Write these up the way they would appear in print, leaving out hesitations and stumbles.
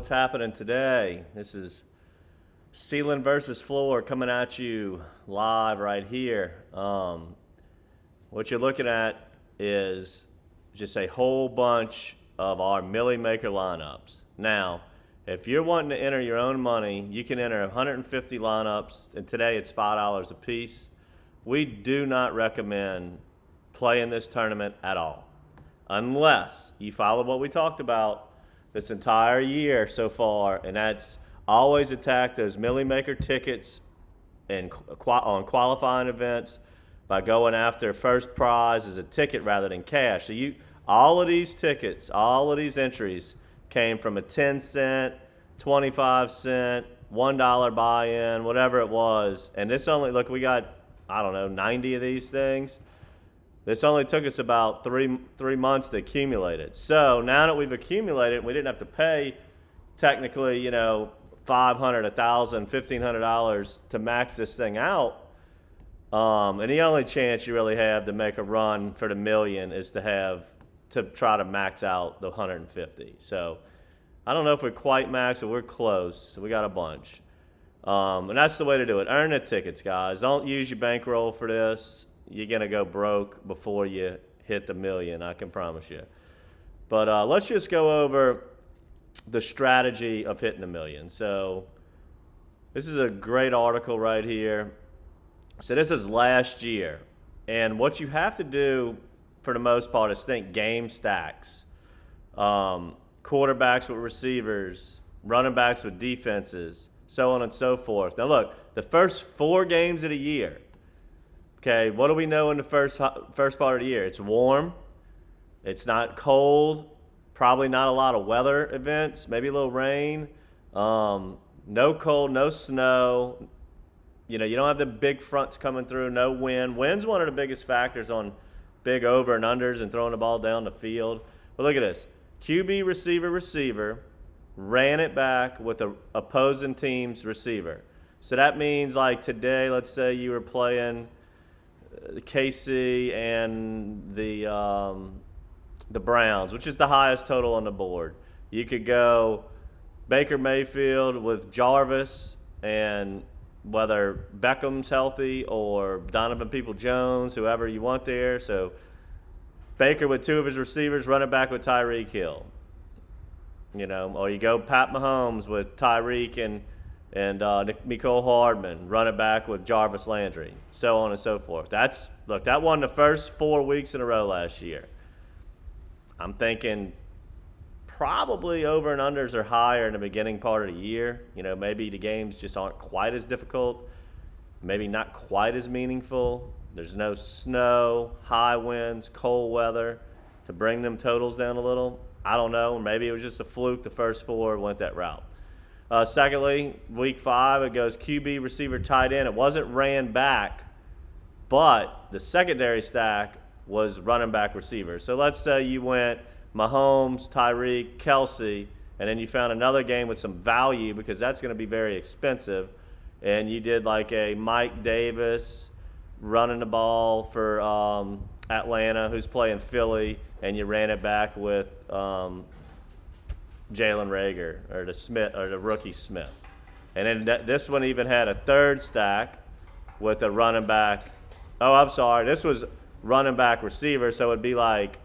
what's happening today. This is ceiling versus floor coming at you live right here. What you're looking at is just a whole bunch of our Millie Maker lineups. Now, if you're wanting to enter your own money, you can enter 150 lineups, and today it's $5 a piece. We do not recommend playing this tournament at all, unless you follow what we talked about this entire year so far, and that's always attack those Millie Maker tickets and on qualifying events by going after first prize as a ticket rather than cash. So all of these tickets, all of these entries came from a 10-cent, 25-cent, $1 buy-in, whatever it was. And this only, look, we got, 90 of these things. This only took us about three months to accumulate it. So now that we've accumulated, we didn't have to pay technically, $500, $1,000, $1,500 to max this thing out. And the only chance you really have to make a run for the million is to try to max out the 150. So I don't know if we're quite max, but we're close. So we got a bunch. And that's the way to do it. Earn the tickets, guys. Don't use your bankroll for this. You're going to go broke before you hit the million, I can promise you. But let's just go over the strategy of hitting the million. So this is a great article right here. So this is last year. And what you have to do for the most part is think game stacks. Quarterbacks with receivers, running backs with defenses, so on and so forth. Now look, the first 4 games of the year, okay, what do we know in the first part of the year? It's warm. It's not cold. Probably not a lot of weather events. Maybe a little rain. No cold, no snow. You don't have the big fronts coming through. No wind. Wind's one of the biggest factors on big over and unders and throwing the ball down the field. But look at this. QB, receiver, ran it back with the opposing team's receiver. So that means like today, let's say you were playing KC and the Browns, which is the highest total on the board. You could go Baker Mayfield with Jarvis, and whether Beckham's healthy or Donovan Peoples-Jones, whoever you want there. So Baker with 2 of his receivers, running back with Tyreek Hill. Or you go Pat Mahomes with Tyreek and Mecole Hardman, running back with Jarvis Landry, so on and so forth. That won the first 4 weeks in a row last year. I'm thinking probably over and unders are higher in the beginning part of the year. Maybe the games just aren't quite as difficult, maybe not quite as meaningful. There's no snow, high winds, cold weather to bring them totals down a little. I don't know. Maybe it was just a fluke. The first 4 went that route. Secondly, week 5, it goes QB, receiver, tight end. It wasn't ran back, but the secondary stack was running back receiver. So let's say you went Mahomes, Tyreek, Kelsey, and then you found another game with some value because that's going to be very expensive, and you did like a Mike Davis running the ball for Atlanta, who's playing Philly, and you ran it back with Jalen Reagor or the rookie Smith. And then this one even had a third stack with a running back. Oh, I'm sorry. This was running back receiver, so it'd be like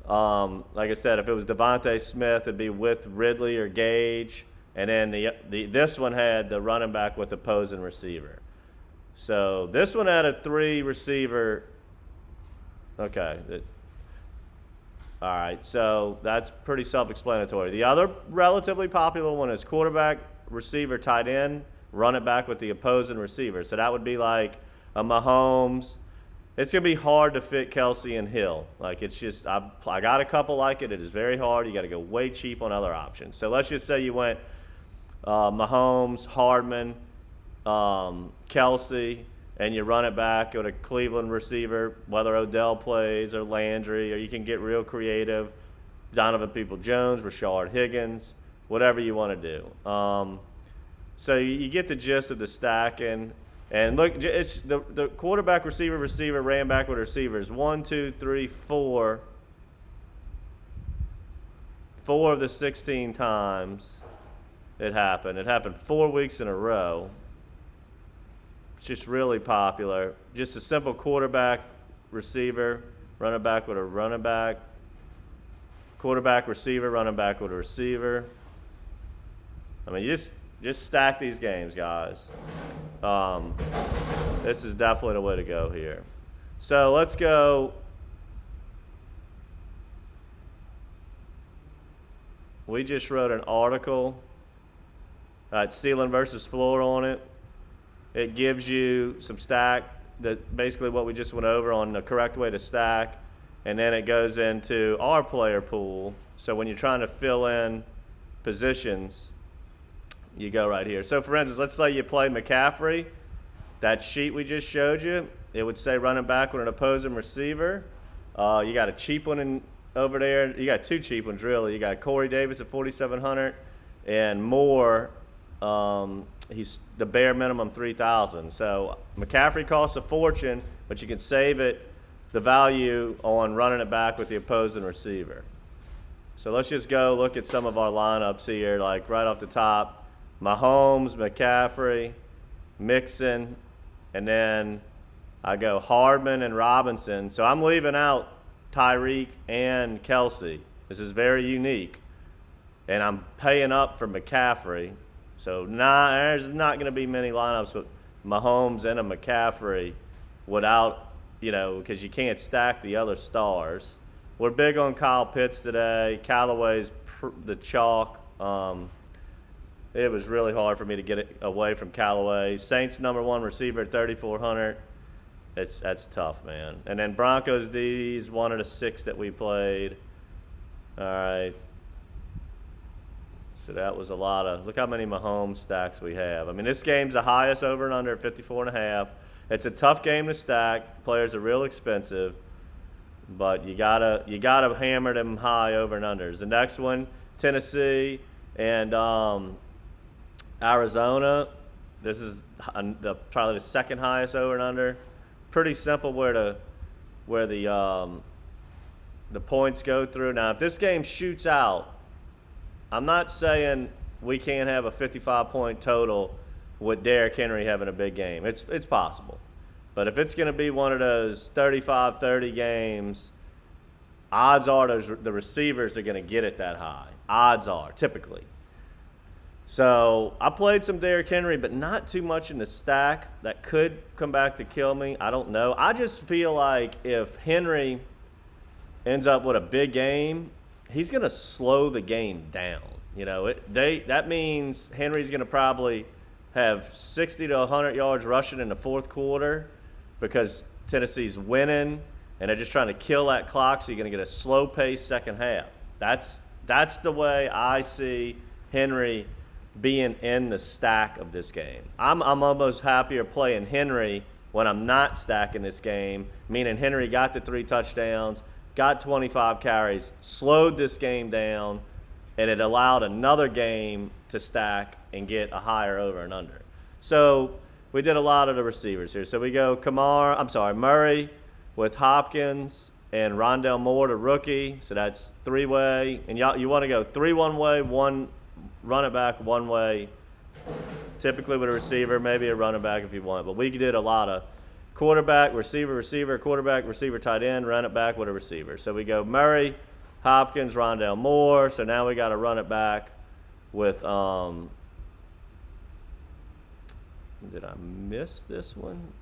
I said, if it was Devontae Smith, it'd be with Ridley or Gage. And then this one had the running back with opposing receiver. So this one had a 3 receiver. Okay. All right, so that's pretty self-explanatory. The other relatively popular one is quarterback, receiver, tight end, run it back with the opposing receiver. So that would be like a Mahomes. It's going to be hard to fit Kelsey and Hill. Like, it's just, I got a couple like it. It is very hard. You got to go way cheap on other options. So let's just say you went Mahomes, Hardman, Kelsey, and you run it back with a Cleveland receiver, whether Odell plays or Landry, or you can get real creative, Donovan Peoples-Jones, Rashard Higgins, whatever you want to do. So you get the gist of the stacking. And look, it's the quarterback, receiver, ran back with receivers. 1, 2, 3, 4. 4 of the 16 times. it happened. It happened 4 weeks in a row. It's just really popular. Just a simple quarterback, receiver, running back with a running back, quarterback, receiver, running back with a receiver. I mean, you just stack these games, guys. This is definitely the way to go here. So let's go. We just wrote an article. Ceiling versus floor on it. It gives you some stack, that basically what we just went over on the correct way to stack, and then it goes into our player pool. So when you're trying to fill in positions, you go right here. So for instance, let's say you play McCaffrey. That sheet we just showed you, it would say running back with an opposing receiver. You got a cheap one over there. You got two cheap ones, really. You got Corey Davis at 4,700 and Moore. He's the bare minimum 3,000. So McCaffrey costs a fortune, but you can save it, the value on running it back with the opposing receiver. So let's just go look at some of our lineups here, like right off the top. Mahomes, McCaffrey, Mixon, and then I go Hardman and Robinson. So I'm leaving out Tyreek and Kelsey. This is very unique. And I'm paying up for McCaffrey. So there's not going to be many lineups with Mahomes and a McCaffrey without, because you can't stack the other stars. We're big on Kyle Pitts today. Callaway's the chalk. It was really hard for me to get it away from Callaway. Saints #1 receiver at 3,400. That's tough, man. And then Broncos D's, one of the 6 that we played. All right. So that was a lot of, look how many Mahomes stacks we have. I mean, this game's the highest over and under at 54.5. It's a tough game to stack. Players are real expensive, but you gotta hammer them high over and unders. The next one, Tennessee and Arizona. This is probably the second highest over and under. Pretty simple where the points go through. Now, if this game shoots out, I'm not saying we can't have a 55-point total with Derrick Henry having a big game. It's possible. But if it's going to be one of those 35-30 games, odds are the receivers are going to get it that high. Odds are, typically. So I played some Derrick Henry, but not too much in the stack. That could come back to kill me. I don't know. I just feel like if Henry ends up with a big game, he's going to slow the game down. That means Henry's going to probably have 60 to 100 yards rushing in the fourth quarter because Tennessee's winning, and they're just trying to kill that clock, so you're going to get a slow-paced second half. That's the way I see Henry being in the stack of this game. I'm almost happier playing Henry when I'm not stacking this game, meaning Henry got the 3 touchdowns, got 25 carries, slowed this game down, and it allowed another game to stack and get a higher over and under. So we did a lot of the receivers here. So we go Murray with Hopkins and Rondale Moore, the rookie. So that's 3-way. And you want to go 3 one-way, 1 running back, 1-way, typically with a receiver, maybe a running back if you want. But we did a lot of quarterback, receiver, quarterback, receiver, tight end, run it back with a receiver. So we go Murray, Hopkins, Rondale Moore. So now we got to run it back with did I miss this one?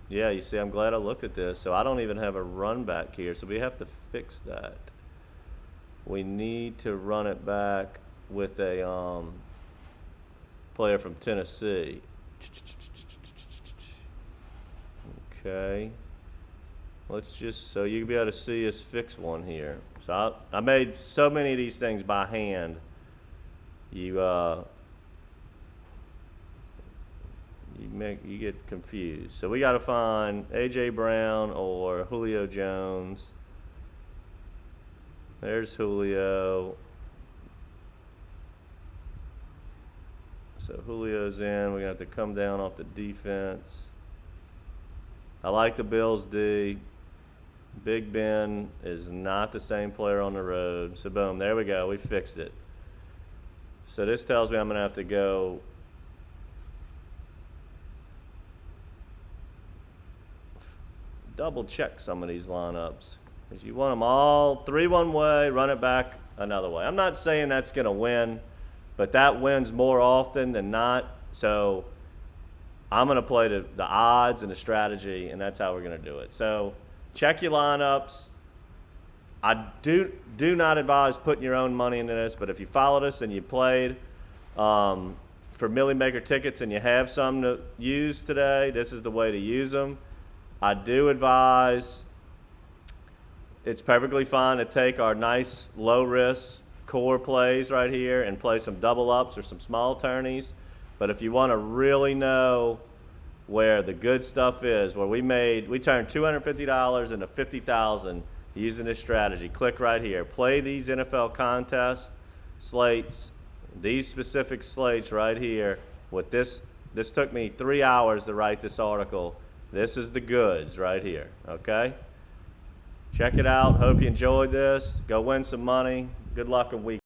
Yeah, you see, I'm glad I looked at this. So I don't even have a run back here, so we have to fix that. We need to run it back with a player from Tennessee. Okay. Let's just, so you'll be able to see us fix one here. So I made so many of these things by hand. You get confused. So we got to find A.J. Brown or Julio Jones. There's Julio. So Julio's in. We're going to have to come down off the defense. I like the Bills D. Big Ben is not the same player on the road. So boom, there we go. We fixed it. So this tells me I'm going to have to go double check some of these lineups. Because you want them all 3 one way, run it back another way. I'm not saying that's going to win, but that wins more often than not. So I'm going to play the odds and the strategy, and that's how we're going to do it. So check your lineups. I do not advise putting your own money into this, but if you followed us and you played for Millie Maker tickets and you have some to use today, this is the way to use them. I do advise it's perfectly fine to take our nice low-risk core plays right here and play some double ups or some small tourneys. But if you want to really know where the good stuff is, where we turned $250 into $50,000 using this strategy, click right here. Play these NFL contest slates, these specific slates right here. With this took me 3 hours to write this article. This is the goods right here, okay? Check it out. Hope you enjoyed this. Go win some money. Good luck and week.